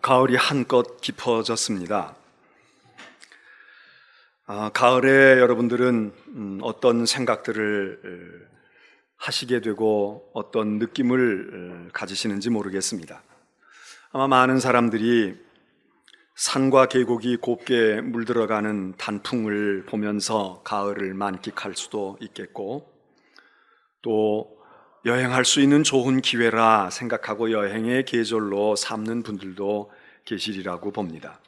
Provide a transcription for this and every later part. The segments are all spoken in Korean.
가을이 한껏 깊어졌습니다. 가을에 여러분들은 어떤 생각들을 하시게 되고 어떤 느낌을 가지시는지 모르겠습니다. 아마 많은 사람들이 산과 계곡이 곱게 물들어가는 단풍을 보면서 가을을 만끽할 수도 있겠고, 또 여행할 수 있는 좋은 기회라 생각하고 여행의 계절로 삼는 분들도 계시리라고 봅니다.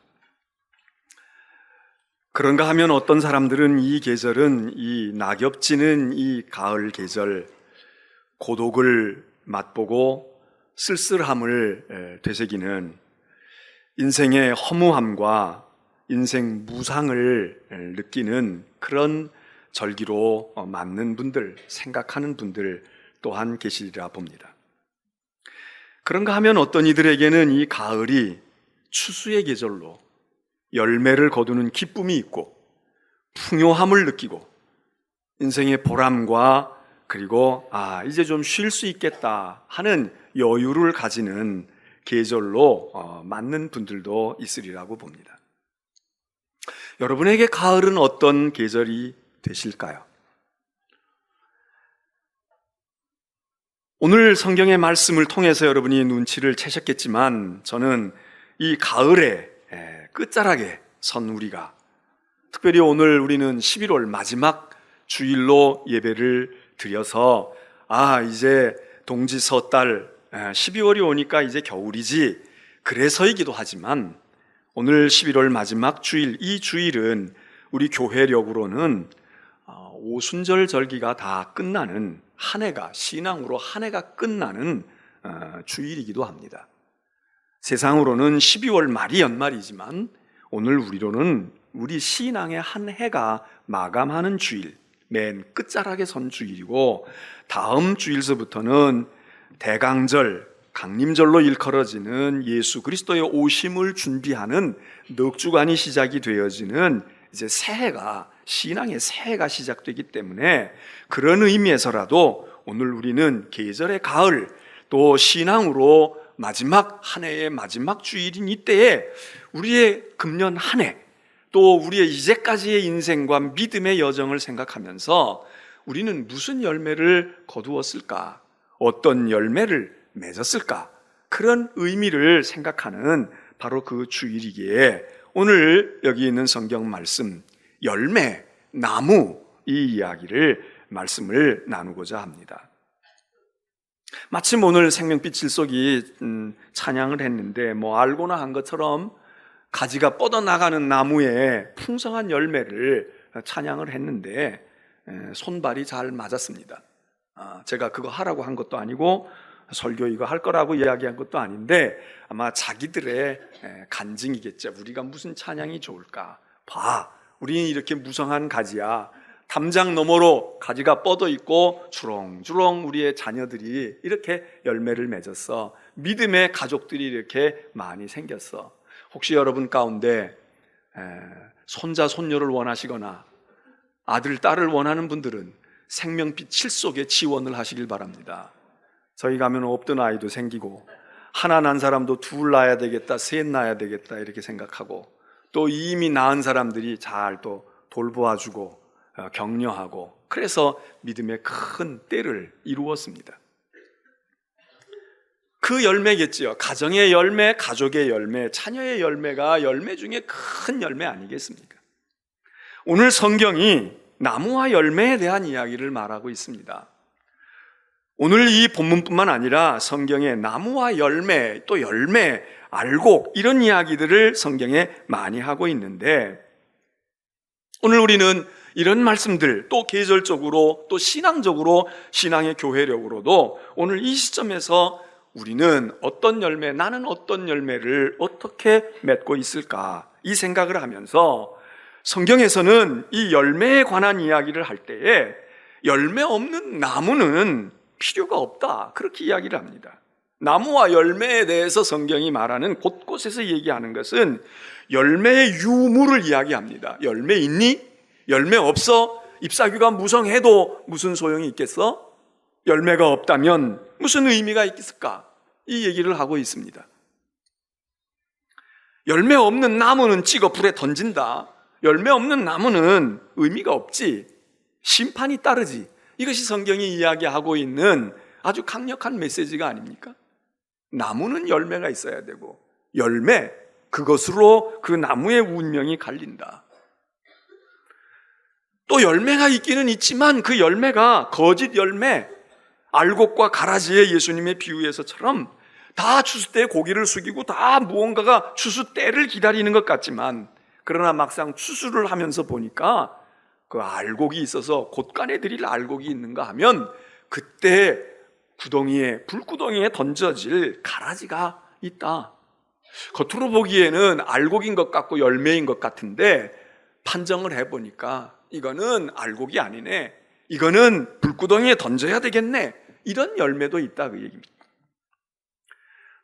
그런가 하면 어떤 사람들은 이 계절은, 이 낙엽지는 이 가을 계절, 고독을 맛보고 쓸쓸함을 되새기는 인생의 허무함과 인생 무상을 느끼는 그런 절기로 맞는 분들, 생각하는 분들 또한 계시리라 봅니다. 그런가 하면 어떤 이들에게는 이 가을이 추수의 계절로 열매를 거두는 기쁨이 있고 풍요함을 느끼고 인생의 보람과 그리고 이제 좀 쉴 수 있겠다 하는 여유를 가지는 계절로 맞는 분들도 있으리라고 봅니다. 여러분에게 가을은 어떤 계절이 되실까요? 오늘 성경의 말씀을 통해서 여러분이 눈치를 채셨겠지만, 저는 이 가을의 끝자락에 선 우리가, 특별히 오늘 우리는 11월 마지막 주일로 예배를 드려서 이제 동지 섣달 12월이 오니까 이제 겨울이지, 그래서이기도 하지만 오늘 11월 마지막 주일, 이 주일은 우리 교회력으로는 오순절 절기가 다 끝나는, 한 해가, 신앙으로 한 해가 끝나는 주일이기도 합니다. 세상으로는 12월 말이 연말이지만 오늘 우리로는 우리 신앙의 한 해가 마감하는 주일, 맨 끝자락에 선 주일이고, 다음 주일서부터는 대강절, 강림절로 일컬어지는 예수 그리스도의 오심을 준비하는 넉 주간이 시작이 되어지는 이제 새해가, 신앙의 새해가 시작되기 때문에, 그런 의미에서라도 오늘 우리는 계절의 가을, 또 신앙으로 마지막 한 해의 마지막 주일인 이때에 우리의 금년 한 해, 또 우리의 이제까지의 인생과 믿음의 여정을 생각하면서 우리는 무슨 열매를 거두었을까, 어떤 열매를 맺었을까, 그런 의미를 생각하는 바로 그 주일이기에 오늘 여기 있는 성경 말씀, 열매, 나무, 이 이야기를, 말씀을 나누고자 합니다. 마침 오늘 생명빛 질석이 찬양을 했는데, 알고나 한 것처럼 가지가 뻗어나가는 나무에 풍성한 열매를 찬양을 했는데 손발이 잘 맞았습니다. 제가 그거 하라고 한 것도 아니고 설교 이거 할 거라고 이야기한 것도 아닌데, 아마 자기들의 간증이겠죠. 우리가 무슨 찬양이 좋을까? 우리는 이렇게 무성한 가지야. 담장 너머로 가지가 뻗어 있고 주렁주렁 우리의 자녀들이 이렇게 열매를 맺었어. 믿음의 가족들이 이렇게 많이 생겼어. 혹시 여러분 가운데 손자 손녀를 원하시거나 아들 딸을 원하는 분들은 생명빛 칠속에 지원을 하시길 바랍니다. 저희 가면 없던 아이도 생기고, 하나 난 사람도 둘 낳아야 되겠다, 셋 낳아야 되겠다 이렇게 생각하고, 또 이미 낳은 사람들이 잘 또 돌보아주고 격려하고, 그래서 믿음의 큰 때를 이루었습니다. 그 열매겠지요. 가정의 열매, 가족의 열매, 자녀의 열매가 열매 중에 큰 열매 아니겠습니까? 오늘 성경이 나무와 열매에 대한 이야기를 말하고 있습니다. 오늘 이 본문뿐만 아니라 성경에 나무와 열매, 또 열매, 알곡, 이런 이야기들을 성경에 많이 하고 있는데, 오늘 우리는 이런 말씀들, 또 계절적으로, 또 신앙적으로, 신앙의 교회력으로도 오늘 이 시점에서 우리는 어떤 열매, 나는 어떤 열매를 어떻게 맺고 있을까, 이 생각을 하면서 성경에서는 이 열매에 관한 이야기를 할 때에 열매 없는 나무는 필요가 없다, 그렇게 이야기를 합니다. 나무와 열매에 대해서 성경이 말하는 곳곳에서 얘기하는 것은 열매의 유무를 이야기합니다. 열매 있니? 열매 없어? 잎사귀가 무성해도 무슨 소용이 있겠어? 열매가 없다면 무슨 의미가 있을까? 이 얘기를 하고 있습니다. 열매 없는 나무는 찍어 불에 던진다. 열매 없는 나무는 의미가 없지. 심판이 따르지. 이것이 성경이 이야기하고 있는 아주 강력한 메시지가 아닙니까? 나무는 열매가 있어야 되고 열매, 그것으로 그 나무의 운명이 갈린다. 또 열매가 있기는 있지만 그 열매가 거짓 열매, 알곡과 가라지의 예수님의 비유에서처럼 다 추수 때 고개를 숙이고 다 무언가가 추수 때를 기다리는 것 같지만, 그러나 막상 추수를 하면서 보니까 그 알곡이 있어서 곳간에 들일 알곡이 있는가 하면 그때 불구덩이에 던져질 가라지가 있다. 겉으로 보기에는 알곡인 것 같고 열매인 것 같은데 판정을 해보니까 이거는 알곡이 아니네, 이거는 불구덩이에 던져야 되겠네, 이런 열매도 있다, 그 얘기입니다.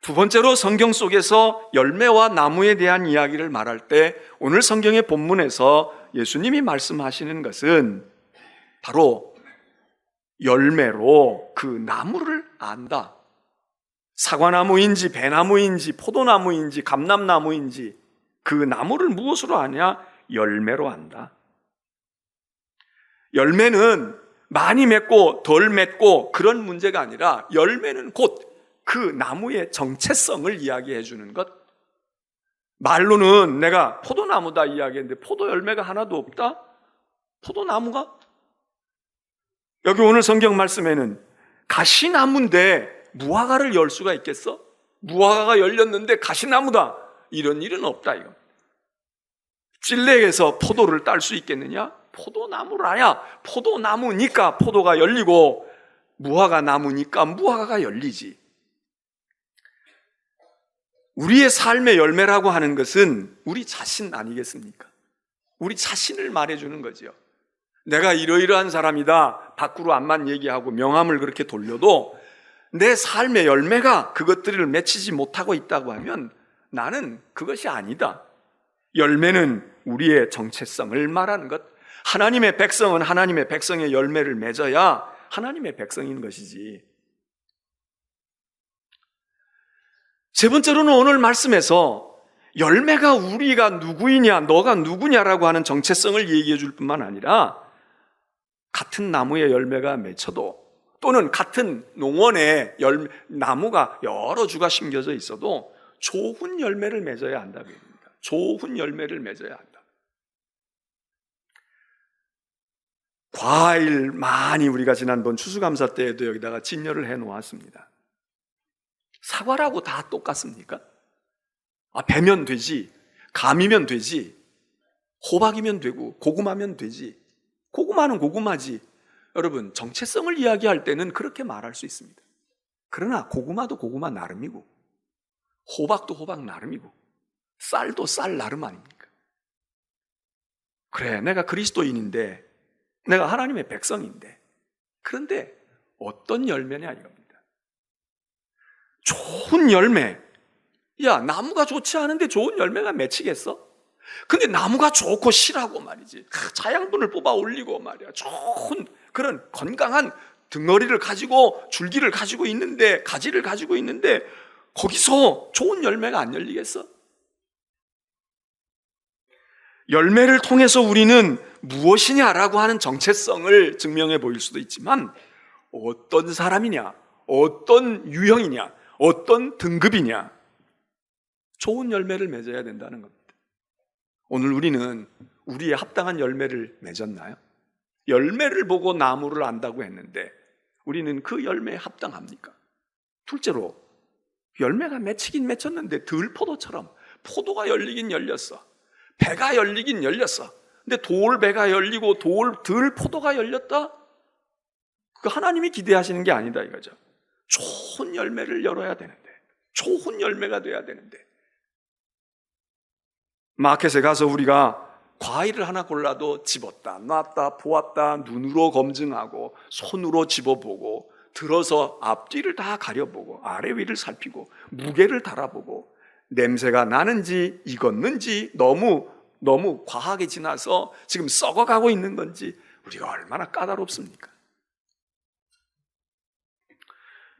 두 번째로 성경 속에서 열매와 나무에 대한 이야기를 말할 때 오늘 성경의 본문에서 예수님이 말씀하시는 것은 바로 열매로 그 나무를 안다. 사과나무인지 배나무인지 포도나무인지 감람나무인지 그 나무를 무엇으로 아냐? 열매로 안다. 열매는 많이 맺고 덜 맺고 그런 문제가 아니라 열매는 곧 그 나무의 정체성을 이야기해 주는 것. 말로는 내가 포도나무다 이야기했는데 포도 열매가 하나도 없다? 포도나무가? 여기 오늘 성경 말씀에는 가시나무인데 무화과를 열 수가 있겠어? 무화과가 열렸는데 가시나무다, 이런 일은 없다 이거. 찔레에서 포도를 딸 수 있겠느냐? 포도나무라야 포도나무니까 포도가 열리고 무화과 나무니까 무화과가 열리지. 우리의 삶의 열매라고 하는 것은 우리 자신 아니겠습니까? 우리 자신을 말해주는 거죠. 내가 이러이러한 사람이다 밖으로 앞만 얘기하고 명함을 그렇게 돌려도 내 삶의 열매가 그것들을 맺히지 못하고 있다고 하면 나는 그것이 아니다. 열매는 우리의 정체성을 말하는 것. 하나님의 백성은 하나님의 백성의 열매를 맺어야 하나님의 백성인 것이지. 세 번째로는 오늘 말씀에서 열매가 우리가 누구이냐, 너가 누구냐라고 하는 정체성을 얘기해 줄 뿐만 아니라 같은 나무의 열매가 맺혀도 또는 같은 농원에 나무가 여러 주가 심겨져 있어도 좋은 열매를 맺어야 한다고 합니다. 좋은 열매를 맺어야 한다. 과일 많이 우리가 지난번 추수감사 때에도 여기다가 진열을 해 놓았습니다. 사과라고 다 똑같습니까? 배면 되지, 감이면 되지, 호박이면 되고 고구마면 되지. 고구마는 고구마지. 여러분, 정체성을 이야기할 때는 그렇게 말할 수 있습니다. 그러나 고구마도 고구마 나름이고 호박도 호박 나름이고 쌀도 쌀 나름 아닙니까? 그래, 내가 그리스도인인데 내가 하나님의 백성인데, 그런데 어떤 열매냐 이겁니다. 좋은 열매. 야, 나무가 좋지 않은데 좋은 열매가 맺히겠어? 근데 나무가 좋고 실하고 말이지, 자양분을 뽑아 올리고 말이야, 좋은 그런 건강한 덩어리를 가지고 줄기를 가지고 있는데, 가지를 가지고 있는데 거기서 좋은 열매가 안 열리겠어? 열매를 통해서 우리는 무엇이냐라고 하는 정체성을 증명해 보일 수도 있지만 어떤 사람이냐, 어떤 유형이냐, 어떤 등급이냐, 좋은 열매를 맺어야 된다는 겁니다. 오늘 우리는 우리의 합당한 열매를 맺었나요? 열매를 보고 나무를 안다고 했는데 우리는 그 열매에 합당합니까? 둘째로, 열매가 맺히긴 맺혔는데 들포도처럼 포도가 열리긴 열렸어, 배가 열리긴 열렸어. 근데 돌배가 열리고 들포도가 열렸다? 그 하나님이 기대하시는 게 아니다 이거죠. 좋은 열매를 열어야 되는데, 좋은 열매가 돼야 되는데. 마켓에 가서 우리가 과일을 하나 골라도 집었다 놨다 보았다, 눈으로 검증하고 손으로 집어보고 들어서 앞뒤를 다 가려보고 아래 위를 살피고 무게를 달아보고 냄새가 나는지 익었는지 너무 과하게 지나서 지금 썩어가고 있는 건지 우리가 얼마나 까다롭습니까?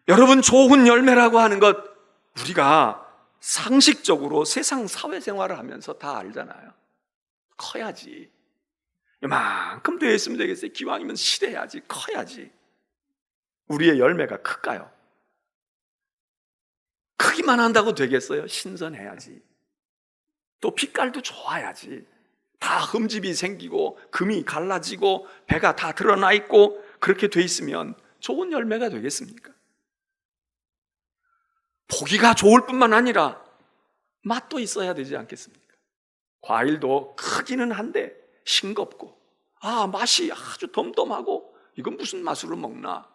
여러분, 좋은 열매라고 하는 것, 우리가 상식적으로 세상 사회생활을 하면서 다 알잖아요. 커야지. 이만큼 되어 있으면 되겠어요. 기왕이면 실해야지. 커야지. 우리의 열매가 클까요? 크기만 한다고 되겠어요? 신선해야지. 또 빛깔도 좋아야지. 다 흠집이 생기고 금이 갈라지고 배가 다 드러나 있고 그렇게 돼 있으면 좋은 열매가 되겠습니까? 보기가 좋을 뿐만 아니라 맛도 있어야 되지 않겠습니까? 과일도 크기는 한데 싱겁고 맛이 아주 덤덤하고 이건 무슨 맛으로 먹나?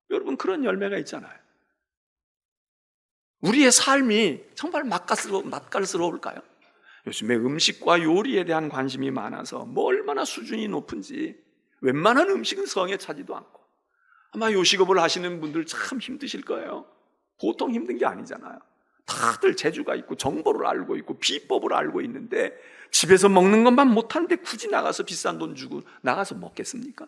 여러분 그런 열매가 있잖아요. 우리의 삶이 정말 맛깔스러울까요? 요즘에 음식과 요리에 대한 관심이 많아서 뭐 얼마나 수준이 높은지 웬만한 음식은 성에 차지도 않고 아마 요식업을 하시는 분들 참 힘드실 거예요. 보통 힘든 게 아니잖아요. 다들 재주가 있고 정보를 알고 있고 비법을 알고 있는데 집에서 먹는 것만 못하는데 굳이 나가서 비싼 돈 주고 나가서 먹겠습니까?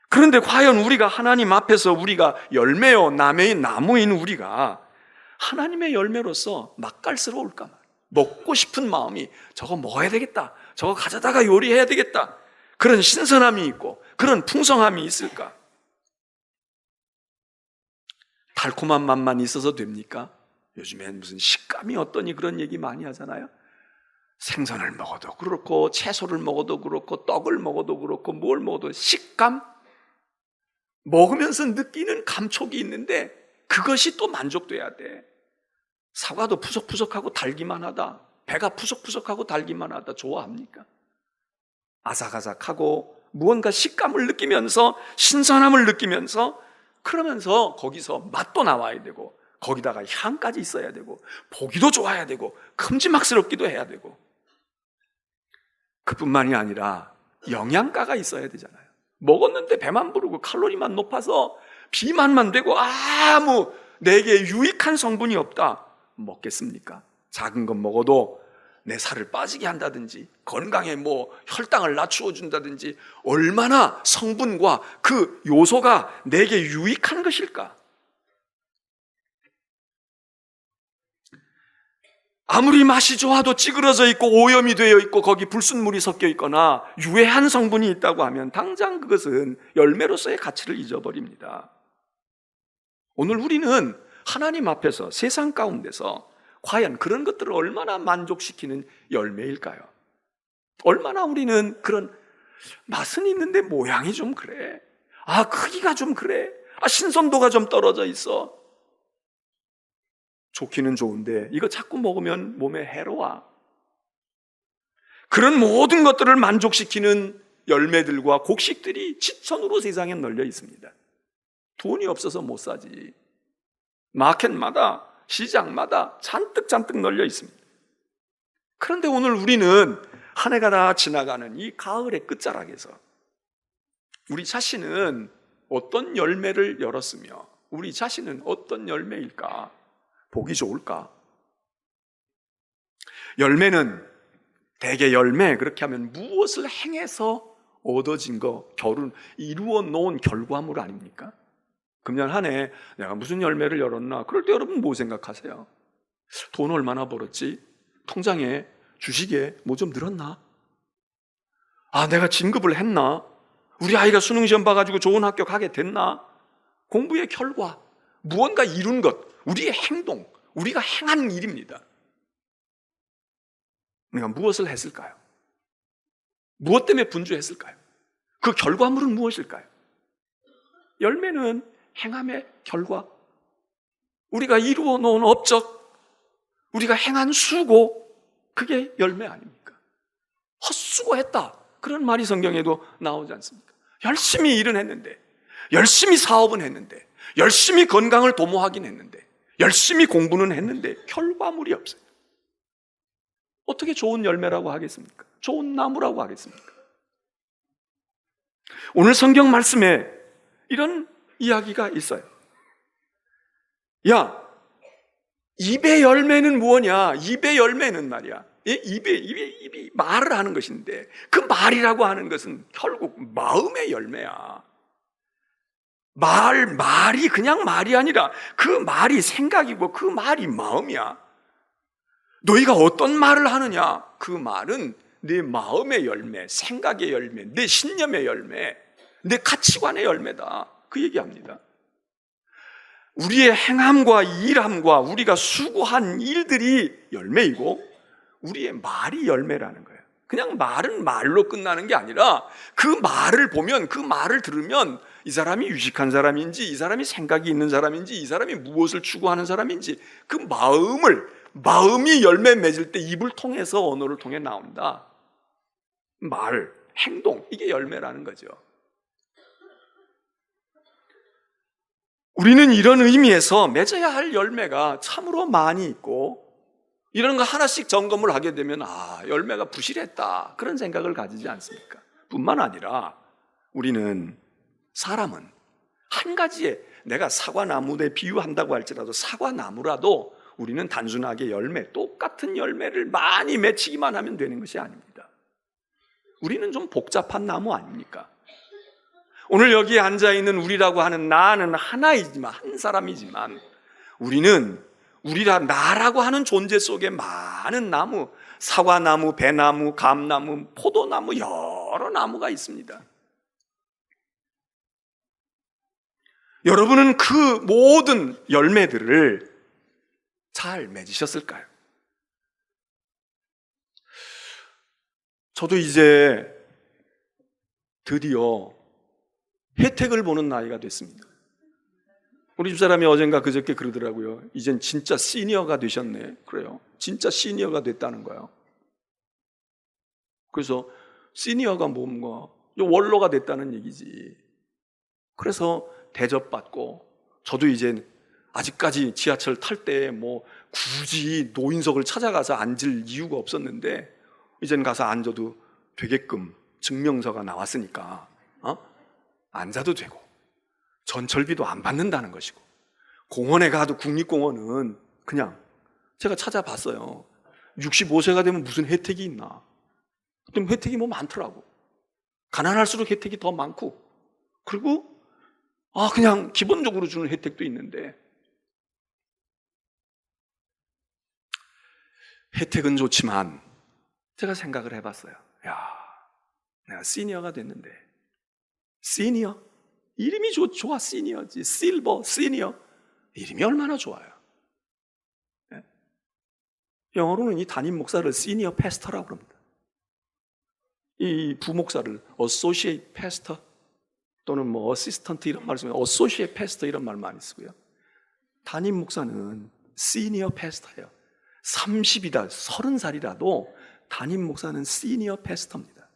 그런데 과연 우리가 하나님 앞에서 우리가 열매요 남의 나무인 우리가 하나님의 열매로서 맛깔스러울까? 먹고 싶은 마음이 저거 먹어야 되겠다, 저거 가져다가 요리해야 되겠다, 그런 신선함이 있고 그런 풍성함이 있을까? 달콤한 맛만 있어서 됩니까? 요즘엔 무슨 식감이 어떠니 그런 얘기 많이 하잖아요. 생선을 먹어도 그렇고 채소를 먹어도 그렇고 떡을 먹어도 그렇고 뭘 먹어도 식감? 먹으면서 느끼는 감촉이 있는데 그것이 또 만족돼야 돼. 사과도 푸석푸석하고 달기만 하다, 배가 푸석푸석하고 달기만 하다 좋아합니까? 아삭아삭하고 무언가 식감을 느끼면서 신선함을 느끼면서 그러면서 거기서 맛도 나와야 되고 거기다가 향까지 있어야 되고 보기도 좋아야 되고 큼지막스럽기도 해야 되고 그뿐만이 아니라 영양가가 있어야 되잖아요. 먹었는데 배만 부르고 칼로리만 높아서 비만만 되고 아무 내게 유익한 성분이 없다, 먹겠습니까? 작은 것 먹어도 내 살을 빠지게 한다든지 건강에 뭐 혈당을 낮추어 준다든지 얼마나 성분과 그 요소가 내게 유익한 것일까? 아무리 맛이 좋아도 찌그러져 있고 오염이 되어 있고 거기 불순물이 섞여 있거나 유해한 성분이 있다고 하면 당장 그것은 열매로서의 가치를 잊어버립니다. 오늘 우리는 하나님 앞에서 세상 가운데서 과연 그런 것들을 얼마나 만족시키는 열매일까요? 얼마나 우리는 그런 맛은 있는데 모양이 좀 그래, 크기가 좀 그래, 신선도가 좀 떨어져 있어, 좋기는 좋은데 이거 자꾸 먹으면 몸에 해로워. 그런 모든 것들을 만족시키는 열매들과 곡식들이 지천으로 세상에 널려 있습니다. 돈이 없어서 못 사지. 마켓마다 시장마다 잔뜩 널려 있습니다. 그런데 오늘 우리는 한 해가 다 지나가는 이 가을의 끝자락에서 우리 자신은 어떤 열매를 열었으며 우리 자신은 어떤 열매일까? 보기 좋을까? 열매는 대개 열매 그렇게 하면 무엇을 행해서 얻어진 거, 이루어 놓은 결과물 아닙니까? 금년 한 해 내가 무슨 열매를 열었나? 그럴 때 여러분 뭐 생각하세요? 돈 얼마나 벌었지? 통장에 주식에 뭐 좀 늘었나? 내가 진급을 했나? 우리 아이가 수능시험 봐가지고 좋은 학교 가게 됐나? 공부의 결과, 무언가 이룬 것, 우리의 행동, 우리가 행한 일입니다. 우리가 무엇을 했을까요? 무엇 때문에 분주했을까요? 그 결과물은 무엇일까요? 열매는 행함의 결과, 우리가 이루어 놓은 업적, 우리가 행한 수고, 그게 열매 아닙니까? 헛수고했다, 그런 말이 성경에도 나오지 않습니까? 열심히 일은 했는데, 열심히 사업은 했는데, 열심히 건강을 도모하긴 했는데, 열심히 공부는 했는데 결과물이 없어요. 어떻게 좋은 열매라고 하겠습니까? 좋은 나무라고 하겠습니까? 오늘 성경 말씀에 이런 이야기가 있어요. 입의 열매는 뭐냐? 입의 열매는 말이야, 입이 말을 하는 것인데 그 말이라고 하는 것은 결국 마음의 열매야. 말이 그냥 말이 아니라 그 말이 생각이고 그 말이 마음이야. 너희가 어떤 말을 하느냐? 그 말은 내 마음의 열매, 생각의 열매, 내 신념의 열매, 내 가치관의 열매다. 그 얘기합니다. 우리의 행함과 일함과 우리가 수고한 일들이 열매이고 우리의 말이 열매라는 거예요. 그냥 말은 말로 끝나는 게 아니라 그 말을 보면, 그 말을 들으면 이 사람이 유식한 사람인지, 이 사람이 생각이 있는 사람인지, 이 사람이 무엇을 추구하는 사람인지 그 마음이 열매 맺을 때 입을 통해서, 언어를 통해 나온다. 말, 행동, 이게 열매라는 거죠. 우리는 이런 의미에서 맺어야 할 열매가 참으로 많이 있고, 이런 거 하나씩 점검을 하게 되면 열매가 부실했다, 그런 생각을 가지지 않습니까? 뿐만 아니라 우리는, 사람은 한 가지에, 내가 사과나무에 비유한다고 할지라도 사과나무라도 우리는 단순하게 똑같은 열매를 많이 맺히기만 하면 되는 것이 아닙니다. 우리는 좀 복잡한 나무 아닙니까? 오늘 여기에 앉아있는 우리라고 하는 나는 하나이지만, 한 사람이지만, 우리는 나라고 하는 존재 속에 많은 나무, 사과나무, 배나무, 감나무, 포도나무, 여러 나무가 있습니다. 여러분은 그 모든 열매들을 잘 맺으셨을까요? 저도 이제 드디어 혜택을 보는 나이가 됐습니다. 우리 집사람이 어젠가 그저께 그러더라고요. 이젠 진짜 시니어가 되셨네. 그래요. 진짜 시니어가 됐다는 거예요. 그래서 시니어가 뭔가 원로가 됐다는 얘기지. 그래서 대접받고, 저도 이제 아직까지 지하철 탈 때 굳이 노인석을 찾아가서 앉을 이유가 없었는데, 이젠 가서 앉아도 되게끔 증명서가 나왔으니까 앉아도 되고, 전철비도 안 받는다는 것이고, 공원에 가도, 국립공원은 그냥, 제가 찾아봤어요. 65세가 되면 무슨 혜택이 있나? 그랬더니 혜택이 많더라고. 가난할수록 혜택이 더 많고, 그리고 그냥 기본적으로 주는 혜택도 있는데, 혜택은 좋지만 제가 생각을 해봤어요. 내가 시니어가 됐는데, 시니어? 이름이 좋아. 시니어지. 실버, 시니어. 이름이 얼마나 좋아요. 네? 영어로는 이 담임 목사를 시니어 패스터라고 합니다. 이 부목사를 어소시에이트 패스터 또는 어시스턴트 이런 말 쓰면 어소시에이트 패스터 이런 말 많이 쓰고요. 담임 목사는 시니어 패스터예요. 30이다, 30살이라도 담임 목사는 시니어 패스터입니다.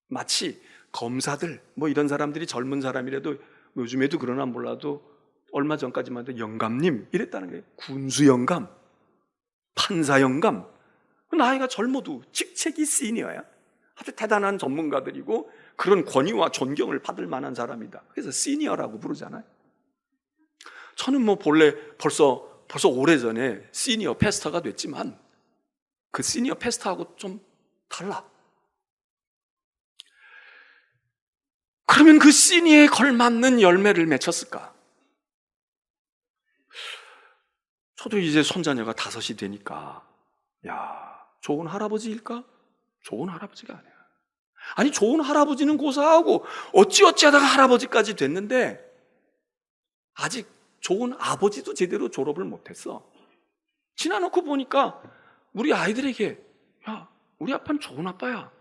마치 검사들, 이런 사람들이 젊은 사람이라도, 요즘에도 그러나 몰라도 얼마 전까지만 해도 영감님 이랬다는 거예요. 군수 영감, 판사 영감. 나이가 젊어도 직책이 시니어야. 아주 대단한 전문가들이고 그런 권위와 존경을 받을 만한 사람이다. 그래서 시니어라고 부르잖아요. 저는 본래 벌써 오래전에 시니어 패스터가 됐지만 그 시니어 패스터하고 좀 달라. 그러면 그 시니어에 걸맞는 열매를 맺혔을까? 저도 이제 손자녀가 5이 되니까, 좋은 할아버지일까? 좋은 할아버지가 아니야. 아니, 좋은 할아버지는 고사하고 어찌하다가 할아버지까지 됐는데 아직 좋은 아버지도 제대로 졸업을 못했어. 지나놓고 보니까 우리 아이들에게, 우리 아빠는 좋은 아빠야,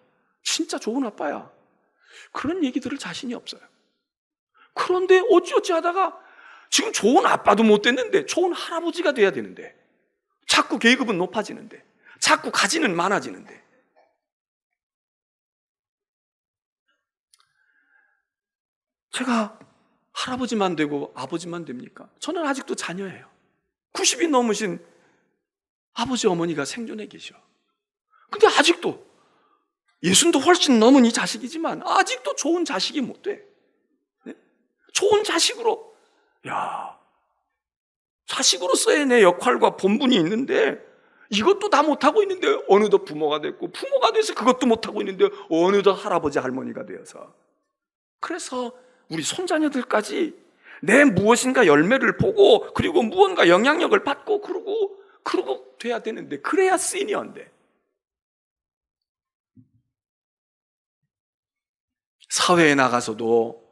진짜 좋은 아빠야, 그런 얘기 들을 자신이 없어요. 그런데 어찌하다가 지금 좋은 아빠도 못 됐는데 좋은 할아버지가 돼야 되는데, 자꾸 계급은 높아지는데, 자꾸 가지는 많아지는데, 제가 할아버지만 되고 아버지만 됩니까? 저는 아직도 자녀예요. 90이 넘으신 아버지 어머니가 생존해 계셔. 근데 아직도 60도 훨씬 넘은 이 자식이지만 아직도 좋은 자식이 못 돼. 네? 좋은 자식으로, 자식으로서의 내 역할과 본분이 있는데 이것도 다 못하고 있는데 어느덧 부모가 됐고, 부모가 돼서 그것도 못하고 있는데 어느덧 할아버지 할머니가 되어서, 그래서 우리 손자녀들까지 내 무엇인가 열매를 보고 그리고 무언가 영향력을 받고 그러고 돼야 되는데 그래야 시니어인데 사회에 나가서도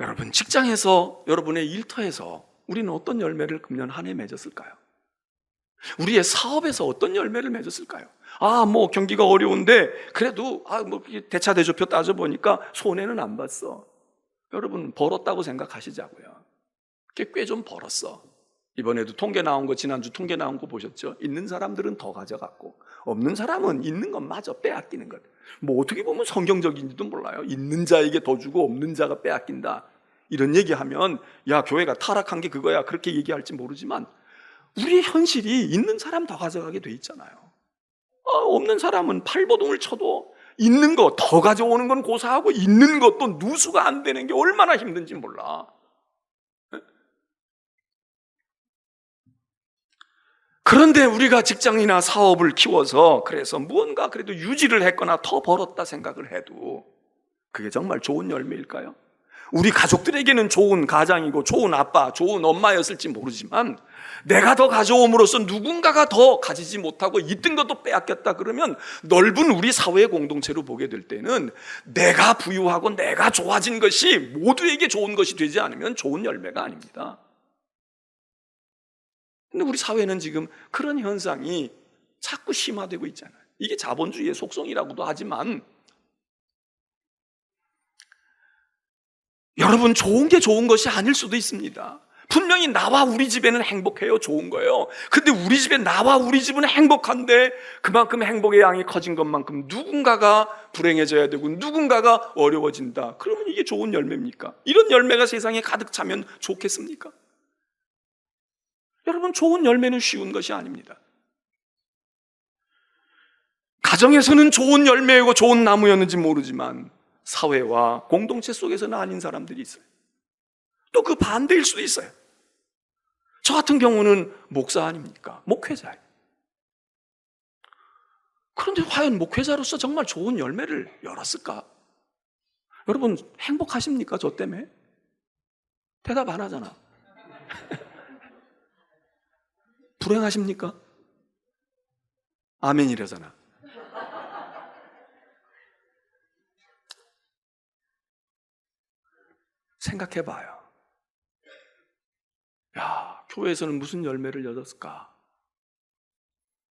여러분 직장에서 여러분의 일터에서 우리는 어떤 열매를 금년 한 해 맺었을까요? 우리의 사업에서 어떤 열매를 맺었을까요? 경기가 어려운데 그래도 대차 대조표 따져보니까 손해는 안 봤어. 여러분 벌었다고 생각하시자고요. 꽤 좀 벌었어. 이번에도 통계 나온 거, 지난주 통계 나온 거 보셨죠? 있는 사람들은 더 가져갔고 없는 사람은 있는 것마저 빼앗기는 것. 어떻게 보면 성경적인지도 몰라요. 있는 자에게 더 주고 없는 자가 빼앗긴다, 이런 얘기하면 야 교회가 타락한 게 그거야, 그렇게 얘기할지 모르지만 우리의 현실이 있는 사람 더 가져가게 돼 있잖아요. 없는 사람은 팔버둥을 쳐도 있는 거 더 가져오는 건 고사하고 있는 것도 누수가 안 되는 게 얼마나 힘든지 몰라. 그런데 우리가 직장이나 사업을 키워서 그래서 무언가 그래도 유지를 했거나 더 벌었다 생각을 해도 그게 정말 좋은 열매일까요? 우리 가족들에게는 좋은 가장이고 좋은 아빠, 좋은 엄마였을지 모르지만 내가 더 가져옴으로써 누군가가 더 가지지 못하고 있던 것도 빼앗겼다 그러면 넓은 우리 사회의 공동체로 보게 될 때는 내가 부유하고 내가 좋아진 것이 모두에게 좋은 것이 되지 않으면 좋은 열매가 아닙니다. 근데 우리 사회는 지금 그런 현상이 자꾸 심화되고 있잖아요. 이게 자본주의의 속성이라고도 하지만 여러분 좋은 게 좋은 것이 아닐 수도 있습니다. 분명히 나와 우리 집에는 행복해요. 좋은 거예요. 근데 우리 집에 나와 우리 집은 행복한데 그만큼 행복의 양이 커진 것만큼 누군가가 불행해져야 되고 누군가가 어려워진다. 그러면 이게 좋은 열매입니까? 이런 열매가 세상에 가득 차면 좋겠습니까? 여러분 좋은 열매는 쉬운 것이 아닙니다. 가정에서는 좋은 열매이고 좋은 나무였는지 모르지만 사회와 공동체 속에서는 아닌 사람들이 있어요. 또 그 반대일 수도 있어요. 저 같은 경우는 목사 아닙니까? 목회자예요. 그런데 과연 목회자로서 정말 좋은 열매를 열었을까? 여러분 행복하십니까? 저 때문에? 대답 안 하잖아. 불행하십니까? 아멘이래잖아. 생각해봐요. 교회에서는 무슨 열매를 얻었을까?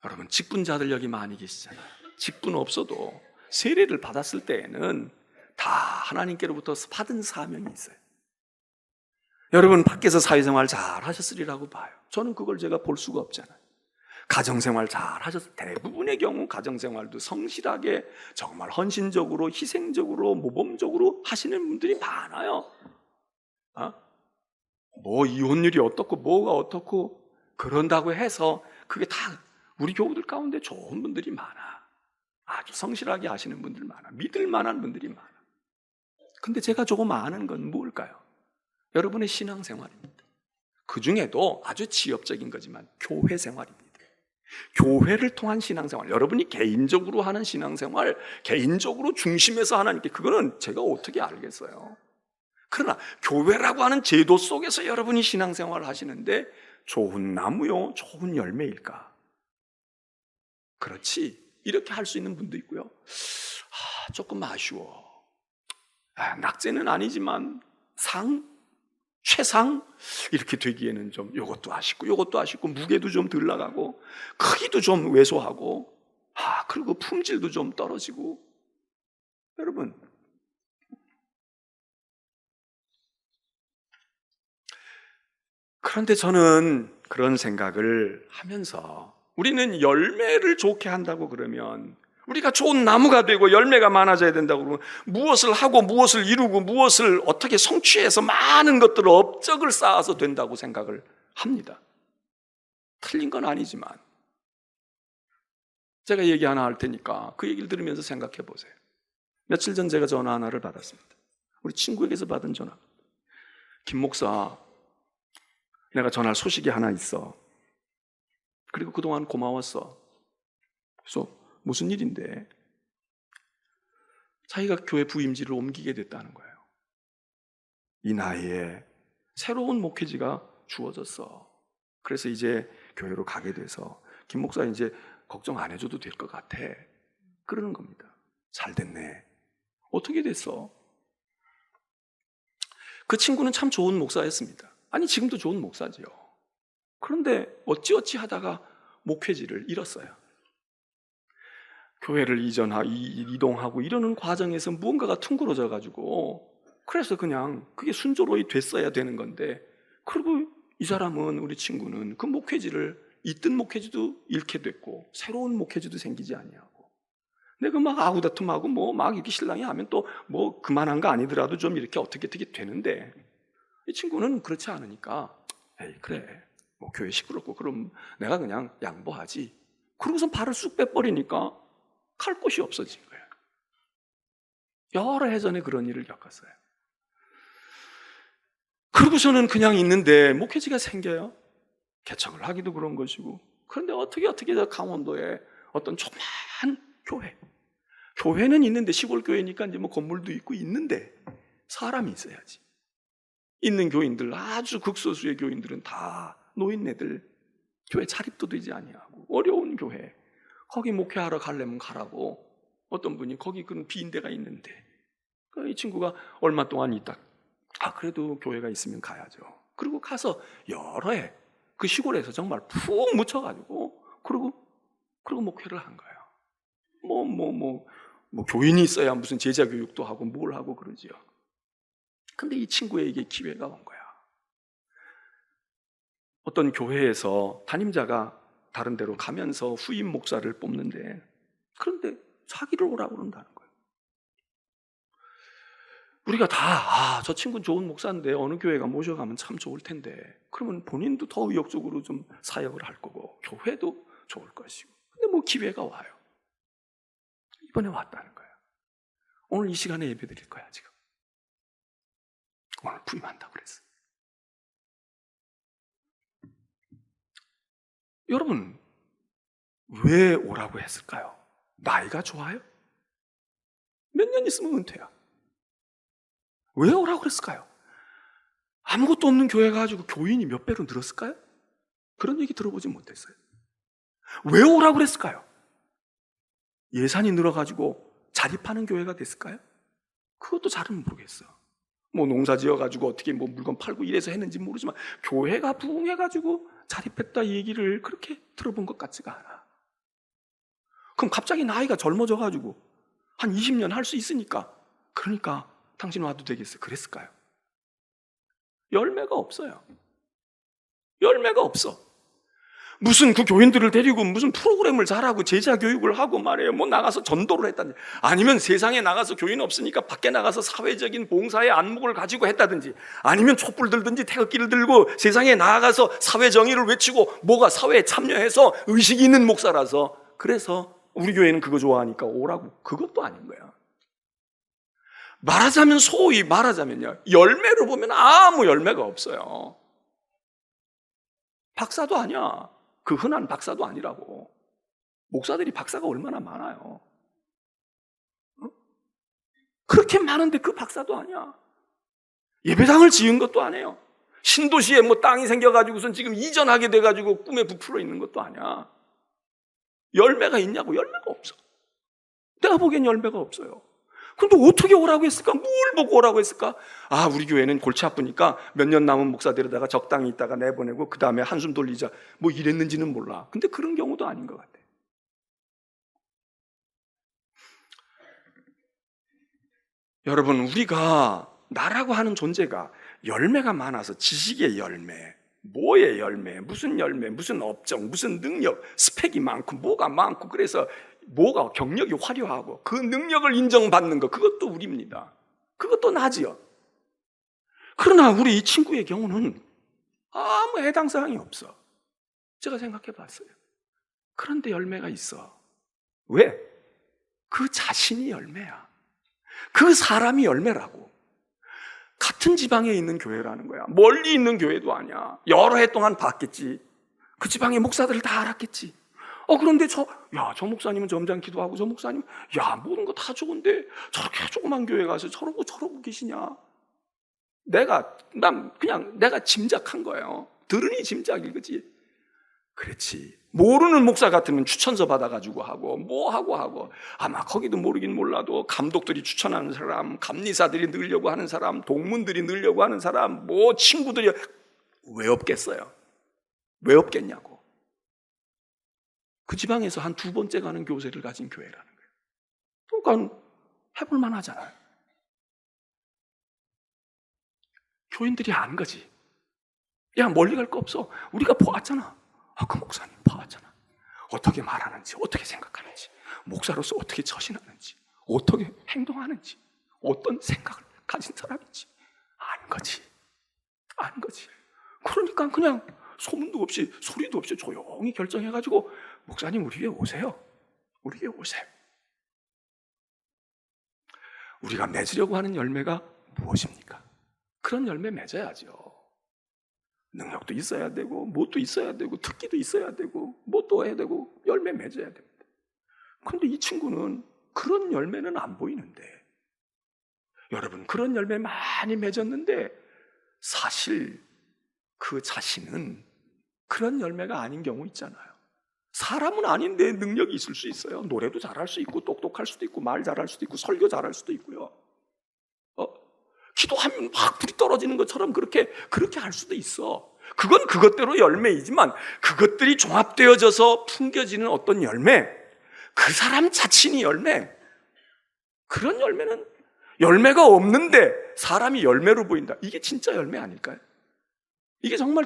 여러분 직분자들 여기 많이 계시잖아요. 직분 없어도 세례를 받았을 때에는 다 하나님께로부터 받은 사명이 있어요. 여러분 밖에서 사회생활 잘 하셨으리라고 봐요. 저는 그걸 제가 볼 수가 없잖아요. 가정생활 잘 하셨을 대부분의 경우 가정생활도 성실하게 정말 헌신적으로 희생적으로 모범적으로 하시는 분들이 많아요. 이혼율이 어떻고 뭐가 어떻고 그런다고 해서 그게 다 우리 교우들 가운데 좋은 분들이 많아. 아주 성실하게 하시는 분들 많아. 믿을 만한 분들이 많아. 근데 제가 조금 아는 건 뭘까요? 여러분의 신앙생활입니다. 그 중에도 아주 지엽적인 거지만 교회 생활입니다. 교회를 통한 신앙생활, 여러분이 개인적으로 하는 신앙생활, 개인적으로 중심에서 하나님께, 그거는 제가 어떻게 알겠어요? 그러나 교회라고 하는 제도 속에서 여러분이 신앙생활을 하시는데 좋은 나무요, 좋은 열매일까? 그렇지, 이렇게 할 수 있는 분도 있고요. 조금 아쉬워. 낙제는 아니지만 최상 이렇게 되기에는 좀 요것도 아쉽고 무게도 좀 덜 나가고 크기도 좀 왜소하고 그리고 품질도 좀 떨어지고. 여러분 그런데 저는 그런 생각을 하면서 우리는 열매를 좋게 한다고 그러면 우리가 좋은 나무가 되고 열매가 많아져야 된다고 그러면 무엇을 하고 무엇을 이루고 무엇을 어떻게 성취해서 많은 것들을 업적을 쌓아서 된다고 생각을 합니다. 틀린 건 아니지만 제가 얘기 하나 할 테니까 그 얘기를 들으면서 생각해 보세요. 며칠 전 제가 전화 하나를 받았습니다. 우리 친구에게서 받은 전화. 김 목사, 내가 전할 소식이 하나 있어. 그리고 그동안 고마웠어. 그래서 무슨 일인데? 자기가 교회 부임지를 옮기게 됐다는 거예요. 이 나이에 새로운 목회지가 주어졌어. 그래서 이제 교회로 가게 돼서 김 목사 이제 걱정 안 해줘도 될 것 같아. 그러는 겁니다. 잘 됐네. 어떻게 됐어? 그 친구는 참 좋은 목사였습니다. 아니 지금도 좋은 목사지요. 그런데 어찌어찌 하다가 목회지를 잃었어요. 교회를 이동하고 이러는 과정에서 무언가가 퉁그러져 가지고 그래서 그냥 그게 순조로이 됐어야 되는 건데, 그리고 이 사람은, 우리 친구는 그 목회지를, 있던 목회지도 잃게 됐고 새로운 목회지도 생기지 아니하고, 내가 막 아구다툼하고 뭐 막 이렇게 신랑이 하면 또 뭐 그만한 거 아니더라도 좀 이렇게 어떻게 되는데, 이 친구는 그렇지 않으니까 에이 그래 뭐 교회 시끄럽고 그럼 내가 그냥 양보하지. 그러고선 발을 쑥 빼버리니까 갈 곳이 없어진 거예요. 여러 해 전에 그런 일을 겪었어요. 그러고서는 그냥 있는데 목회지가 생겨요. 개척을 하기도 그런 것이고. 그런데 어떻게 저 강원도에 어떤 조그만 교회는 있는데, 시골 교회니까 이제 뭐 건물도 있고 있는데 사람이 있어야지. 있는 교인들, 아주 극소수의 교인들은 다 노인네들, 교회 자립도 되지 아니하고 어려운 교회, 거기 목회하러 가려면 가라고 어떤 분이 거기 그런 빈 데가 있는데, 이 친구가 얼마 동안 있다, 그래도 교회가 있으면 가야죠. 그리고 가서 여러 해 그 시골에서 정말 푹 묻혀가지고 그리고 목회를 한 거예요. 뭐 교인이 있어야 무슨 제자 교육도 하고 뭘 하고 그러지요. 근데 이 친구에게 기회가 온 거야. 어떤 교회에서 담임자가 다른 데로 가면서 후임 목사를 뽑는데, 그런데 자기를 오라고 그런다는 거예요. 우리가 다 저 친구는 좋은 목사인데 어느 교회가 모셔가면 참 좋을 텐데, 그러면 본인도 더 의욕적으로 좀 사역을 할 거고 교회도 좋을 것이고, 근데 뭐 기회가 와요. 이번에 왔다는 거예요. 오늘 이 시간에 예배 드릴 거야. 지금 오늘 부임한다고 그랬어. 여러분, 왜 오라고 했을까요? 나이가 좋아요? 몇 년 있으면 은퇴야. 왜 오라고 그랬을까요? 아무것도 없는 교회 가지고 교인이 몇 배로 늘었을까요? 그런 얘기 들어보지 못했어요. 왜 오라고 그랬을까요? 예산이 늘어가지고 자립하는 교회가 됐을까요? 그것도 잘은 모르겠어. 뭐 농사 지어가지고 어떻게 뭐 물건 팔고 이래서 했는지 모르지만 교회가 부흥해가지고 자립했다 얘기를 그렇게 들어본 것 같지가 않아. 그럼 갑자기 나이가 젊어져가지고 한 20년 할 수 있으니까, 그러니까 당신 와도 되겠어, 그랬을까요? 열매가 없어요. 열매가 없어. 무슨 그 교인들을 데리고 무슨 프로그램을 잘하고 제자 교육을 하고 말이에요. 뭐 나가서 전도를 했다든지, 아니면 세상에 나가서 교인 없으니까 밖에 나가서 사회적인 봉사의 안목을 가지고 했다든지, 아니면 촛불 들든지 태극기를 들고 세상에 나가서 사회 정의를 외치고 뭐가 사회에 참여해서 의식이 있는 목사라서, 그래서 우리 교회는 그거 좋아하니까 오라고. 그것도 아닌 거야. 말하자면, 소위 말하자면요, 열매로 보면 아무 열매가 없어요. 박사도 아니야. 그 흔한 박사도 아니라고. 목사들이 박사가 얼마나 많아요. 그렇게 많은데 그 박사도 아니야. 예배당을 지은 것도 아니에요. 신도시에 뭐 땅이 생겨가지고선 지금 이전하게 돼가지고 꿈에 부풀어 있는 것도 아니야. 열매가 있냐고? 열매가 없어. 내가 보기엔 열매가 없어요. 근데 어떻게 오라고 했을까? 뭘 보고 오라고 했을까? 우리 교회는 골치 아프니까 몇 년 남은 목사 데려다가 적당히 있다가 내보내고 그 다음에 한숨 돌리자, 뭐 이랬는지는 몰라. 근데 그런 경우도 아닌 것 같아. 여러분, 우리가, 나라고 하는 존재가 열매가 많아서, 지식의 열매, 뭐의 열매, 무슨 업종, 무슨 능력, 스펙이 많고 뭐가 많고, 그래서 뭐가 경력이 화려하고 그 능력을 인정받는 것, 그것도 우리입니다. 그것도 나지요. 그러나 우리 이 친구의 경우는 아무 해당 사항이 없어. 제가 생각해 봤어요. 그런데 열매가 있어. 왜? 그 자신이 열매야. 그 사람이 열매라고. 같은 지방에 있는 교회라는 거야. 멀리 있는 교회도 아니야. 여러 해 동안 봤겠지. 그 지방의 목사들을 다 알았겠지. 그런데 저 목사님은 점잖기도 하고, 저 목사님, 모든 거 다 좋은데 저렇게 조그만 교회 가서 저러고 계시냐? 내가 짐작한 거예요. 들으니 짐작이, 그지? 그렇지. 모르는 목사 같으면 추천서 받아가지고 하고, 뭐 하고. 아마 거기도 모르긴 몰라도 감독들이 추천하는 사람, 감리사들이 넣으려고 하는 사람, 동문들이 넣으려고 하는 사람, 뭐 친구들이 왜 없겠어요? 왜 없겠냐고. 그 지방에서 한 2번째 가는 교세를 가진 교회라는 거예요. 그러니까 해볼만 하잖아요. 교인들이 아는 거지. 야, 멀리 갈 거 없어. 우리가 보았잖아. 그 목사님 봐왔잖아. 어떻게 말하는지, 어떻게 생각하는지, 목사로서 어떻게 처신하는지, 어떻게 행동하는지, 어떤 생각을 가진 사람인지 아는 거지. 그러니까 그냥 소문도 없이 소리도 없이 조용히 결정해가지고 목사님 우리 교회 오세요. 우리가 맺으려고 하는 열매가 무엇입니까? 그런 열매 맺어야죠. 능력도 있어야 되고, 뭣도 있어야 되고, 특기도 있어야 되고, 뭣도 해야 되고, 열매 맺어야 됩니다. 그런데 이 친구는 그런 열매는 안 보이는데, 여러분, 그런 열매 많이 맺었는데, 사실 그 자신은 그런 열매가 아닌 경우 있잖아요. 사람은 아닌데 능력이 있을 수 있어요. 노래도 잘할 수 있고, 똑똑할 수도 있고, 말 잘할 수도 있고, 설교 잘할 수도 있고요. 기도하면 막 불이 떨어지는 것처럼 그렇게 할 수도 있어. 그건 그것대로 열매이지만 그것들이 종합되어져서 풍겨지는 어떤 열매, 그 사람 자신이 열매, 그런 열매는 열매가 없는데 사람이 열매로 보인다. 이게 진짜 열매 아닐까요? 이게 정말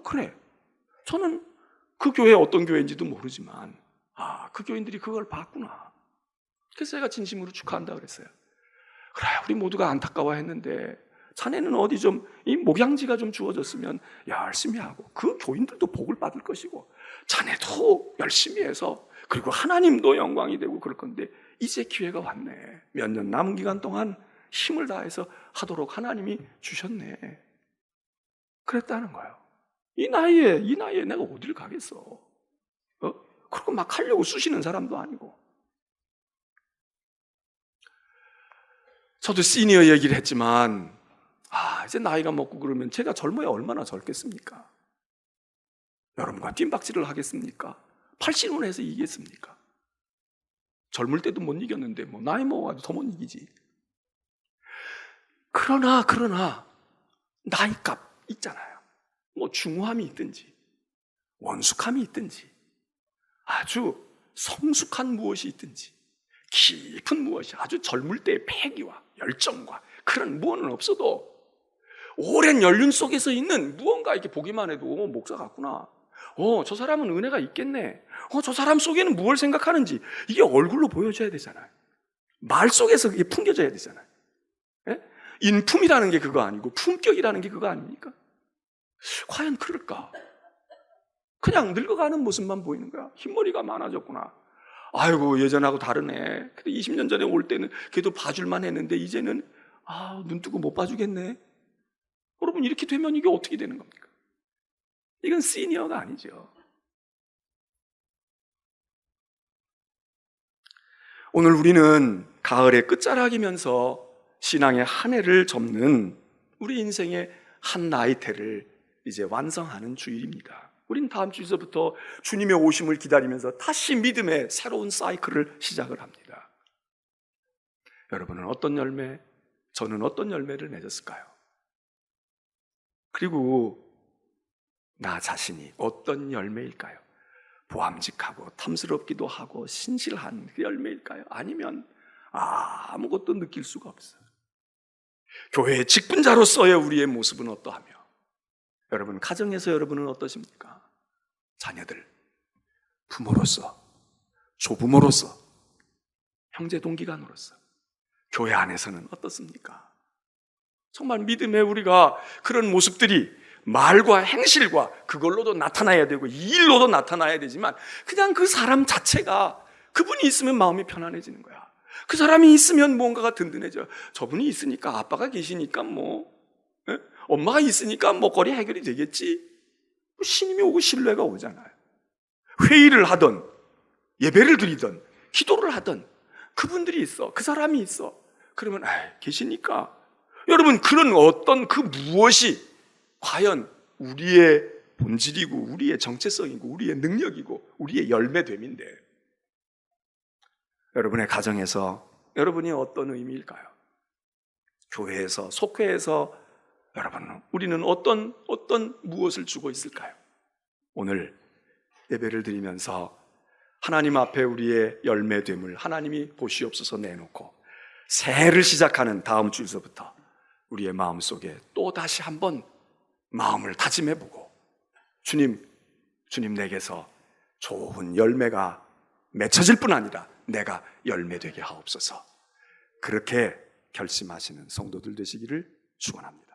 그래. 저는 그 교회 어떤 교회인지도 모르지만 그 교인들이 그걸 봤구나. 그래서 제가 진심으로 축하한다 그랬어요. 그래, 우리 모두가 안타까워했는데 자네는 어디 좀 이 목양지가 좀 주어졌으면 열심히 하고 그 교인들도 복을 받을 것이고 자네도 열심히 해서 그리고 하나님도 영광이 되고 그럴 건데 이제 기회가 왔네. 몇 년 남은 기간 동안 힘을 다해서 하도록 하나님이 주셨네. 그랬다는 거예요. 이 나이에 내가 어딜 가겠어? 그리고 막 하려고 쑤시는 사람도 아니고. 저도 시니어 얘기를 했지만 이제 나이가 먹고 그러면 제가 젊어야 얼마나 젊겠습니까? 여러분과 뜀박질을 하겠습니까? 팔씨름을 해서 이기겠습니까? 젊을 때도 못 이겼는데 뭐 나이 먹어가지고 더 못 이기지. 그러나 나이값 있잖아요. 뭐 중후함이 있든지 원숙함이 있든지 아주 성숙한 무엇이 있든지 깊은 무엇이 아주 젊을 때의 패기와 열정과 그런 무언은 없어도 오랜 연륜 속에서 있는 무언가 이렇게 보기만 해도 목사 같구나. 저 사람은 은혜가 있겠네. 저 사람 속에는 무엇을 생각하는지 이게 얼굴로 보여줘야 되잖아요. 말 속에서 그게 풍겨져야 되잖아요. 예? 인품이라는 게 그거 아니고 품격이라는 게 그거 아닙니까? 과연 그럴까? 그냥 늙어가는 모습만 보이는 거야. 흰머리가 많아졌구나. 아이고 예전하고 다르네. 20년 전에 올 때는 걔도 봐줄만 했는데 이제는 눈 뜨고 못 봐주겠네. 여러분 이렇게 되면 이게 어떻게 되는 겁니까? 이건 시니어가 아니죠. 오늘 우리는 가을의 끝자락이면서 신앙의 한 해를 접는 우리 인생의 한 나이테를 이제 완성하는 주일입니다. 우린 다음 주에서부터 주님의 오심을 기다리면서 다시 믿음의 새로운 사이클을 시작을 합니다. 여러분은 어떤 열매, 저는 어떤 열매를 맺었을까요? 그리고 나 자신이 어떤 열매일까요? 보암직하고 탐스럽기도 하고 신실한 그 열매일까요? 아니면 아무것도 느낄 수가 없어요. 교회의 직분자로서의 우리의 모습은 어떠하며 여러분 가정에서 여러분은 어떠십니까? 자녀들, 부모로서, 조부모로서, 형제 동기간으로서 교회 안에서는 어떻습니까? 정말 믿음의 우리가 그런 모습들이 말과 행실과 그걸로도 나타나야 되고 이 일로도 나타나야 되지만 그냥 그 사람 자체가 그분이 있으면 마음이 편안해지는 거야. 그 사람이 있으면 뭔가가 든든해져. 저분이 있으니까 아빠가 계시니까 엄마가 있으니까 먹거리 해결이 되겠지. 신임이 오고 신뢰가 오잖아요. 회의를 하던 예배를 드리던 기도를 하던 그분들이 있어. 그 사람이 있어. 그러면 계시니까 여러분, 그런 어떤 그 무엇이 과연 우리의 본질이고 우리의 정체성이고 우리의 능력이고 우리의 열매됨인데, 여러분의 가정에서 여러분이 어떤 의미일까요? 교회에서, 속회에서 여러분, 우리는 어떤 무엇을 주고 있을까요? 오늘 예배를 드리면서 하나님 앞에 우리의 열매됨을 하나님이 보시옵소서 내놓고 새해를 시작하는 다음 주에서부터 우리의 마음속에 또 다시 한번 마음을 다짐해보고 주님 내게서 좋은 열매가 맺혀질 뿐 아니라 내가 열매되게 하옵소서, 그렇게 결심하시는 성도들 되시기를 축원합니다.